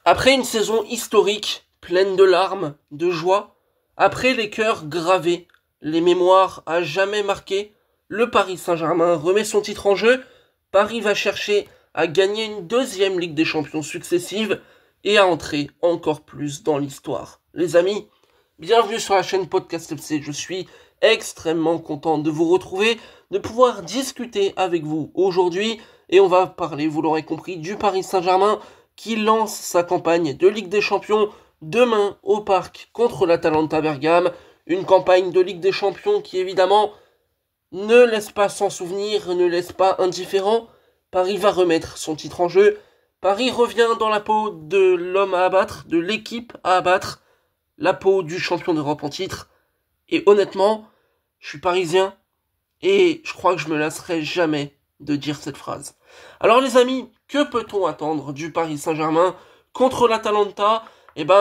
Après une saison historique, pleine de larmes, de joie, après les cœurs gravés, les mémoires à jamais marquées, le Paris Saint-Germain remet son titre en jeu. Paris va chercher à gagner une deuxième Ligue des Champions successive et à entrer encore plus dans l'histoire. Les amis, bienvenue sur la chaîne Podcast FC. Je suis extrêmement content de vous retrouver, de pouvoir discuter avec vous aujourd'hui. Et on va parler, vous l'aurez compris, du Paris Saint-Germain qui lance sa campagne de Ligue des Champions demain au Parc contre l'Atalanta Bergame. Une campagne de Ligue des Champions qui évidemment ne laisse pas sans souvenir, ne laisse pas indifférent. Paris va remettre son titre en jeu. Paris revient dans la peau de l'homme à abattre, de l'équipe à abattre, la peau du champion d'Europe en titre. Et honnêtement, je suis parisien et je crois que je me lasserai jamais de dire cette phrase. Alors les amis, que peut-on attendre du Paris Saint-Germain contre l'Atalanta?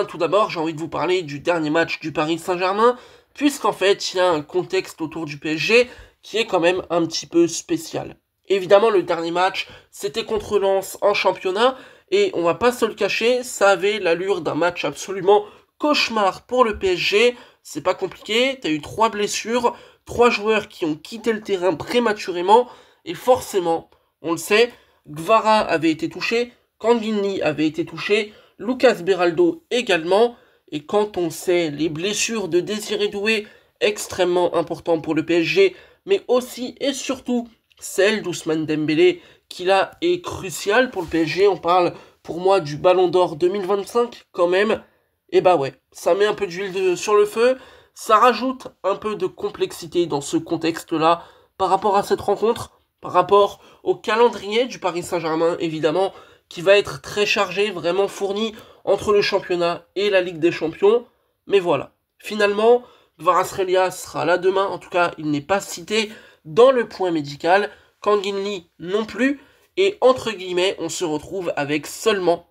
Tout d'abord, j'ai envie de vous parler du dernier match du Paris Saint-Germain, puisqu'en fait, il y a un contexte autour du PSG qui est quand même un petit peu spécial. Évidemment, le dernier match, c'était contre Lens en championnat, et on va pas se le cacher, ça avait l'allure d'un match absolument cauchemar pour le PSG. C'est pas compliqué, t'as eu 3 blessures, 3 joueurs qui ont quitté le terrain prématurément, et forcément, on le sait, Gvara avait été touché, Kangini avait été touché, Lucas Beraldo également, et quand on sait les blessures de Désiré Doué, extrêmement important pour le PSG, mais aussi et surtout celle d'Ousmane Dembélé, qui là est cruciale pour le PSG, on parle pour moi du Ballon d'Or 2025 quand même, et ouais, ça met un peu d'huile sur le feu, ça rajoute un peu de complexité dans ce contexte-là par rapport à cette rencontre, par rapport au calendrier du Paris Saint-Germain, évidemment, qui va être très chargé, vraiment fourni entre le championnat et la Ligue des Champions. Mais voilà, finalement, Kvaratskhelia sera là demain, en tout cas, il n'est pas cité dans le point médical, Kangin non plus, et entre guillemets, on se retrouve avec seulement,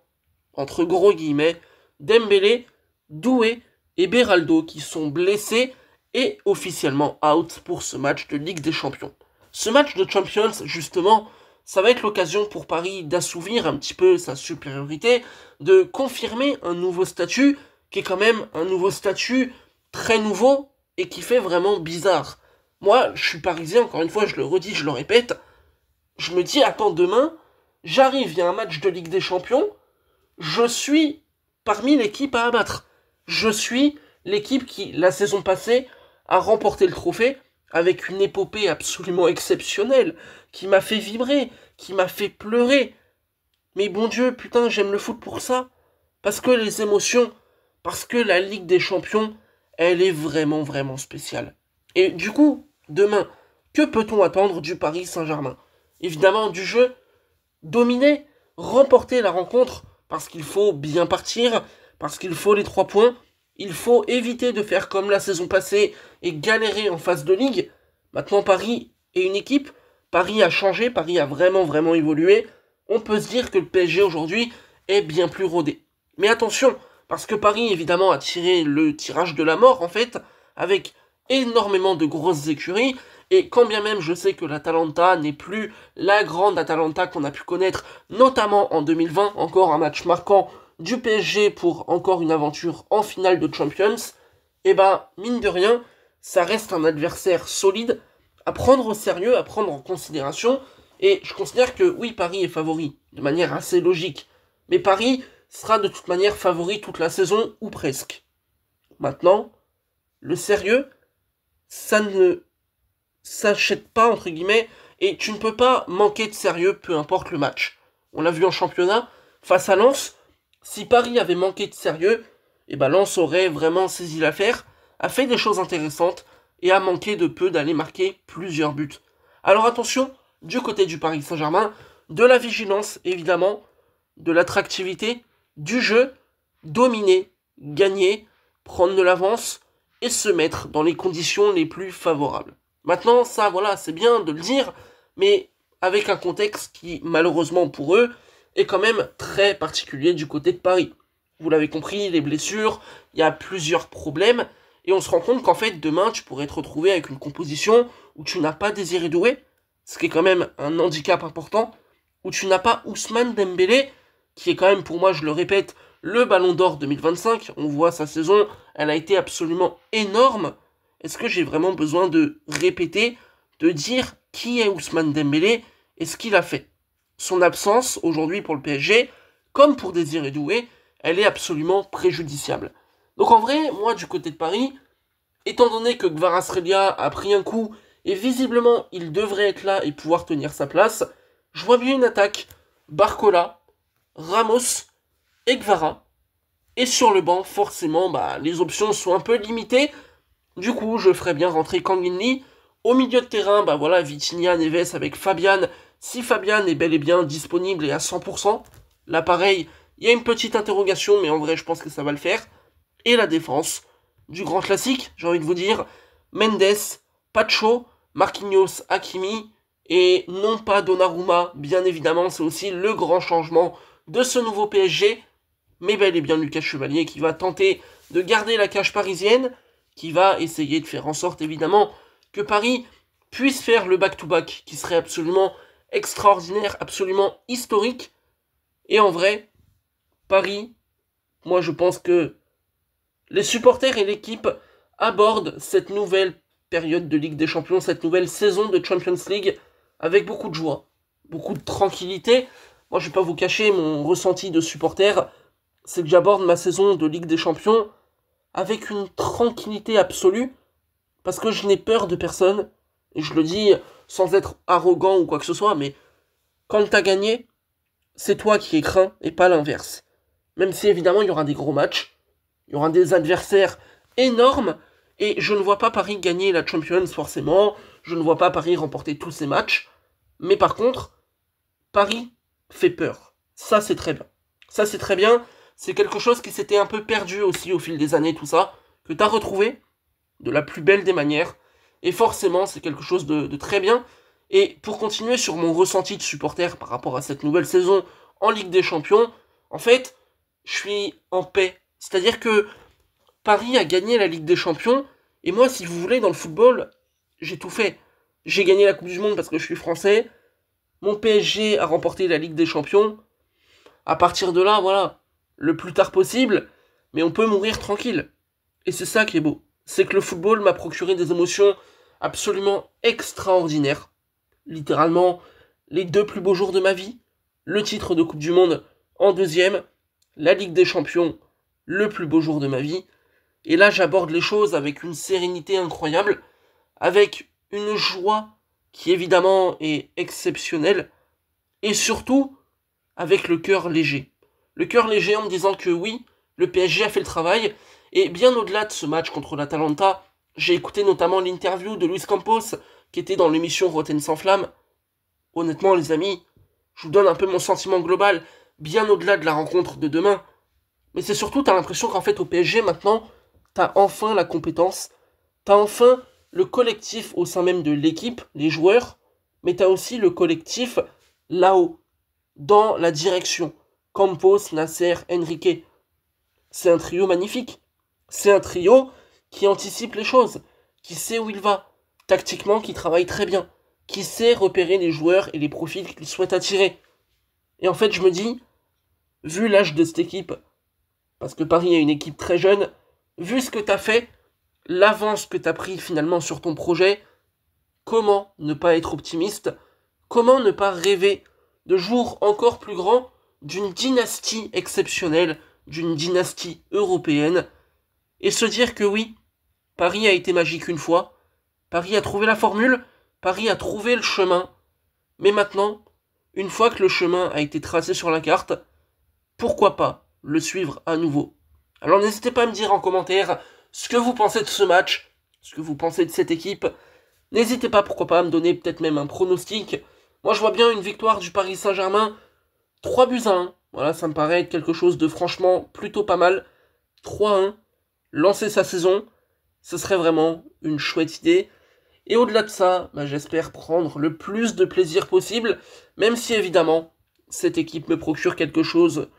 entre gros guillemets, Dembélé, Doué et Beraldo qui sont blessés et officiellement out pour ce match de Ligue des Champions. Ce match de Champions, justement, ça va être l'occasion pour Paris d'assouvir un petit peu sa supériorité, de confirmer un nouveau statut, qui est quand même un nouveau statut très nouveau et qui fait vraiment bizarre. Moi, je suis parisien, encore une fois, je le redis, je le répète, je me dis, attends, demain, j'arrive, il y a un match de Ligue des Champions, je suis parmi l'équipe à abattre. Je suis l'équipe qui, la saison passée, a remporté le trophée avec une épopée absolument exceptionnelle, qui m'a fait vibrer, qui m'a fait pleurer. Mais bon Dieu, putain, j'aime le foot pour ça. Parce que les émotions, parce que la Ligue des Champions, elle est vraiment, vraiment spéciale. Et du coup, demain, que peut-on attendre du Paris Saint-Germain? Évidemment, du jeu, dominer, remporter la rencontre, parce qu'il faut bien partir, parce qu'il faut les 3 points, il faut éviter de faire comme la saison passée et galérer en phase de ligue. Maintenant, Paris est une équipe, Paris a changé, Paris a vraiment, vraiment évolué. On peut se dire que le PSG aujourd'hui est bien plus rodé. Mais attention, parce que Paris, évidemment, a tiré le tirage de la mort, en fait, avec énormément de grosses écuries, et quand bien même je sais que l'Atalanta n'est plus la grande Atalanta qu'on a pu connaître, notamment en 2020, encore un match marquant du PSG pour encore une aventure en finale de Champions, mine de rien, ça reste un adversaire solide à prendre au sérieux, à prendre en considération, et je considère que oui, Paris est favori, de manière assez logique, mais Paris sera de toute manière favori toute la saison, ou presque. Maintenant, le sérieux, ça ne s'achète pas, entre guillemets, et tu ne peux pas manquer de sérieux, peu importe le match. On l'a vu en championnat, face à Lens, si Paris avait manqué de sérieux, Lens aurait vraiment saisi l'affaire, a fait des choses intéressantes, et a manqué de peu d'aller marquer plusieurs buts. Alors attention, du côté du Paris Saint-Germain, de la vigilance, évidemment, de l'attractivité, du jeu, dominer, gagner, prendre de l'avance, et se mettre dans les conditions les plus favorables. Maintenant, ça, voilà, c'est bien de le dire, mais avec un contexte qui, malheureusement pour eux, est quand même très particulier du côté de Paris. Vous l'avez compris, les blessures, il y a plusieurs problèmes, et on se rend compte qu'en fait, demain, tu pourrais te retrouver avec une composition où tu n'as pas Désiré Doué, ce qui est quand même un handicap important, où tu n'as pas Ousmane Dembélé, qui est quand même, pour moi, je le répète, le Ballon d'Or 2025. On voit sa saison, elle a été absolument énorme. Est-ce que j'ai vraiment besoin de répéter, de dire qui est Ousmane Dembélé et ce qu'il a fait? Son absence aujourd'hui pour le PSG, comme pour Désiré Doué, elle est absolument préjudiciable. Donc en vrai, moi du côté de Paris, étant donné que Kvaratskhelia a pris un coup et visiblement il devrait être là et pouvoir tenir sa place, je vois bien une attaque Barcola, Ramos et Kvara. Et sur le banc, forcément, les options sont un peu limitées. Du coup, je ferais bien rentrer Kang In-lee. Au milieu de terrain, voilà, Vitinha, Neves avec Fabian. Si Fabian est bel et bien disponible et à 100%, là pareil, il y a une petite interrogation, mais en vrai, je pense que ça va le faire. Et la défense, du grand classique, j'ai envie de vous dire, Mendes, Pacho, Marquinhos, Hakimi, et non pas Donnarumma, bien évidemment, c'est aussi le grand changement de ce nouveau PSG, mais bel et bien Lucas Chevalier qui va tenter de garder la cage parisienne, qui va essayer de faire en sorte évidemment que Paris puisse faire le back-to-back, qui serait absolument extraordinaire, absolument historique. Et en vrai, Paris, moi je pense que les supporters et l'équipe abordent cette nouvelle période de Ligue des Champions, cette nouvelle saison de Champions League avec beaucoup de joie, beaucoup de tranquillité. Moi je vais pas vous cacher mon ressenti de supporter, c'est que j'aborde ma saison de Ligue des Champions avec une tranquillité absolue, parce que je n'ai peur de personne, et je le dis sans être arrogant ou quoi que ce soit, mais quand t'as gagné, c'est toi qui es craint et pas l'inverse. Même si évidemment il y aura des gros matchs, il y aura des adversaires énormes, et je ne vois pas Paris gagner la Champions forcément, je ne vois pas Paris remporter tous ses matchs, mais par contre, Paris fait peur. Ça c'est très bien. Ça c'est très bien, c'est quelque chose qui s'était un peu perdu aussi au fil des années, tout ça, que tu as retrouvé de la plus belle des manières, et forcément c'est quelque chose de très bien. Et pour continuer sur mon ressenti de supporter par rapport à cette nouvelle saison en Ligue des Champions, en fait, je suis en paix. C'est-à-dire que Paris a gagné la Ligue des Champions, et moi, si vous voulez, dans le football, j'ai tout fait. J'ai gagné la Coupe du Monde parce que je suis français, mon PSG a remporté la Ligue des Champions. À partir de là, voilà, le plus tard possible, mais on peut mourir tranquille. Et c'est ça qui est beau. C'est que le football m'a procuré des émotions absolument extraordinaires. Littéralement, les 2 plus beaux jours de ma vie. Le titre de Coupe du Monde en 2e, la Ligue des Champions, le plus beau jour de ma vie. Et là, j'aborde les choses avec une sérénité incroyable, avec une joie qui évidemment est exceptionnelle, et surtout avec le cœur léger. Le cœur léger en me disant que oui, le PSG a fait le travail, et bien au-delà de ce match contre l'Atalanta, j'ai écouté notamment l'interview de Luis Campos, qui était dans l'émission Rotten sans flamme. Honnêtement, les amis, je vous donne un peu mon sentiment global, bien au-delà de la rencontre de demain. Mais c'est surtout, t'as l'impression qu'en fait, au PSG, maintenant, t'as enfin la compétence, t'as enfin le collectif au sein même de l'équipe, les joueurs, mais t'as aussi le collectif là-haut, dans la direction. Campos, Nasser, Enrique. C'est un trio magnifique. C'est un trio qui anticipe les choses, qui sait où il va, tactiquement qui travaille très bien, qui sait repérer les joueurs et les profils qu'il souhaite attirer. Et en fait, je me dis, vu l'âge de cette équipe, parce que Paris est une équipe très jeune, vu ce que t'as fait, l'avance que t'as pris finalement sur ton projet, comment ne pas être optimiste? Comment ne pas rêver de jours encore plus grands, d'une dynastie exceptionnelle, d'une dynastie européenne, et se dire que oui, Paris a été magique une fois, Paris a trouvé la formule, Paris a trouvé le chemin, mais maintenant, une fois que le chemin a été tracé sur la carte, pourquoi pas le suivre à nouveau? Alors n'hésitez pas à me dire en commentaire ce que vous pensez de ce match, ce que vous pensez de cette équipe. N'hésitez pas, pourquoi pas, à me donner peut-être même un pronostic. Moi, je vois bien une victoire du Paris Saint-Germain, 3-1. Voilà, ça me paraît être quelque chose de franchement plutôt pas mal. 3-1, lancer sa saison, ce serait vraiment une chouette idée. Et au-delà de ça, j'espère prendre le plus de plaisir possible, même si évidemment, cette équipe me procure quelque chose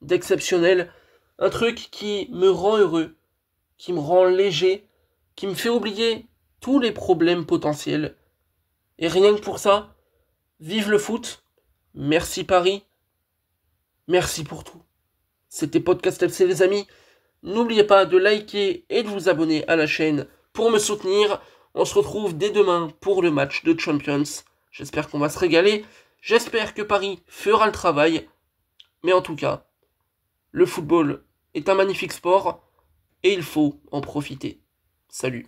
d'exceptionnel, un truc qui me rend heureux, qui me rend léger, qui me fait oublier tous les problèmes potentiels. Et rien que pour ça, vive le foot, merci Paris, merci pour tout. C'était Podcast FC les amis. N'oubliez pas de liker et de vous abonner à la chaîne pour me soutenir. On se retrouve dès demain pour le match de Champions. J'espère qu'on va se régaler. J'espère que Paris fera le travail. Mais en tout cas, le football est un magnifique sport et il faut en profiter. Salut.